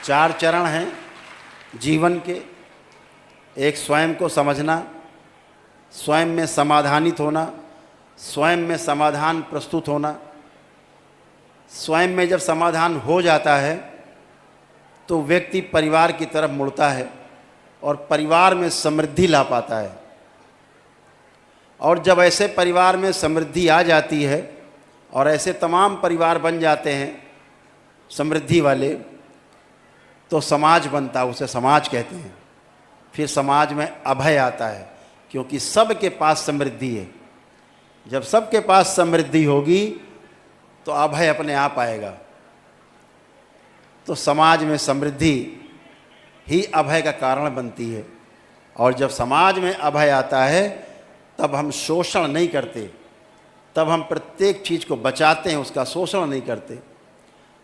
4 चरण हैं जीवन के। एक स्वयं को समझना, स्वयं में समाधानित होना, स्वयं में समाधान प्रस्तुत होना। स्वयं में जब समाधान हो जाता है तो व्यक्ति परिवार की तरफ मुड़ता है और परिवार में समृद्धि ला पाता है। और जब ऐसे परिवार में समृद्धि आ जाती है और ऐसे तमाम परिवार बन जाते हैं समृद्धि वाले, तो समाज बनता है, उसे समाज कहते हैं। फिर समाज में अभय आता है, क्योंकि सबके पास समृद्धि है। जब सबके पास समृद्धि होगी तो अभय अपने आप आएगा। तो समाज में समृद्धि ही अभय का कारण बनती है। और जब समाज में अभय आता है तब हम शोषण नहीं करते, तब हम प्रत्येक चीज़ को बचाते हैं, उसका शोषण नहीं करते।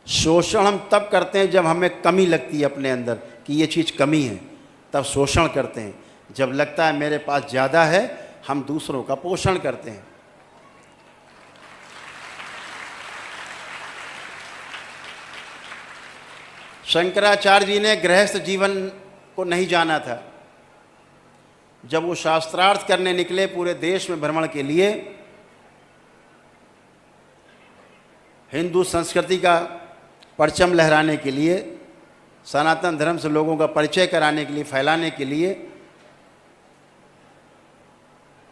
शोषण हम तब करते हैं जब हमें कमी लगती है अपने अंदर कि ये चीज़ कमी है, तब शोषण करते हैं। जब लगता है मेरे पास ज़्यादा है, हम दूसरों का पोषण करते हैं। शंकराचार्य जी ने गृहस्थ जीवन को नहीं जाना था। जब वो शास्त्रार्थ करने निकले पूरे देश में भ्रमण के लिए, हिंदू संस्कृति का परचम लहराने के लिए, सनातन धर्म से लोगों का परिचय कराने के लिए, फैलाने के लिए,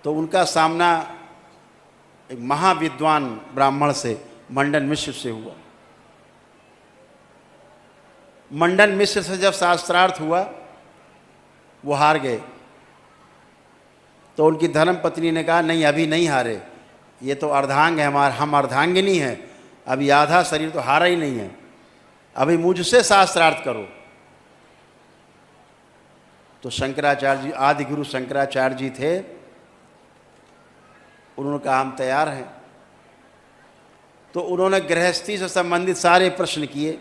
तो उनका सामना एक महाविद्वान ब्राह्मण से, मंडन मिश्र से हुआ। मंडन मिश्र से जब शास्त्रार्थ हुआ, वो हार गए। तो उनकी धर्म पत्नी ने कहा, नहीं अभी नहीं हारे, ये तो अर्धांग है हमारा, हम अर्धांगिनी हैं, अभी आधा शरीर तो हारा ही नहीं है, अभी मुझसे शास्त्रार्थ करो। तो शंकराचार्य जी, आदि गुरु शंकराचार्य जी थे, उन्होंने कहा हम तैयार हैं। तो उन्होंने गृहस्थी से संबंधित सारे प्रश्न किए,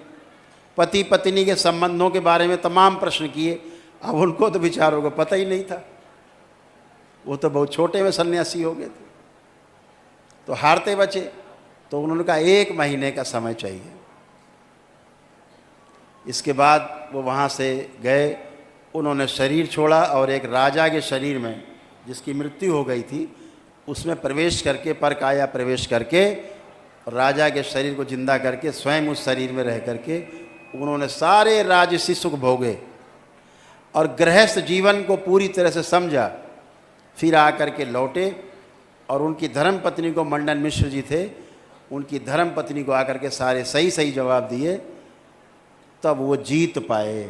पति पत्नी के संबंधों के बारे में तमाम प्रश्न किए। अब उनको तो विचारों को पता ही नहीं था, वो तो बहुत छोटे में सन्यासी हो गए थे, तो हारते बचे। तो उन्होंने कहा 1 महीने का समय चाहिए। इसके बाद वो वहाँ से गए, उन्होंने शरीर छोड़ा और एक राजा के शरीर में, जिसकी मृत्यु हो गई थी, उसमें प्रवेश करके, परकाया प्रवेश करके, राजा के शरीर को जिंदा करके स्वयं उस शरीर में रह करके उन्होंने सारे राजसी सुख भोगे और गृहस्थ जीवन को पूरी तरह से समझा। फिर आकर के लौटे और उनकी धर्म पत्नी को, मंडन मिश्र जी थे, उनकी धर्म पत्नी को आकर के सारे सही सही जवाब दिए, तब वो जीत पाए।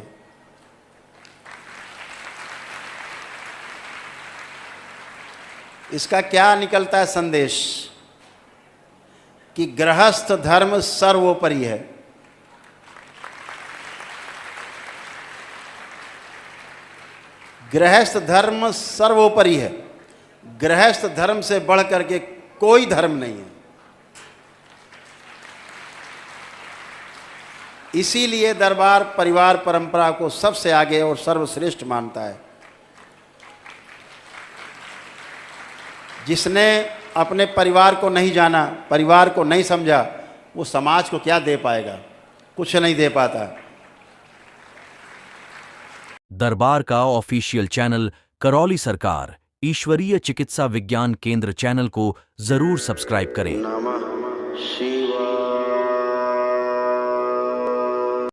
इसका क्या निकलता है संदेश? कि गृहस्थ धर्म सर्वोपरि है। गृहस्थ धर्म सर्वोपरि है। गृहस्थ धर्म से बढ़ करके कोई धर्म नहीं है। इसीलिए दरबार परिवार परंपरा को सबसे आगे और सर्वश्रेष्ठ मानता है। जिसने अपने परिवार को नहीं जाना, परिवार को नहीं समझा, वो समाज को क्या दे पाएगा? कुछ नहीं दे पाता। दरबार का ऑफिशियल चैनल करौली सरकार ईश्वरीय चिकित्सा विज्ञान केंद्र चैनल को जरूर सब्सक्राइब करें। नमः शिवाय।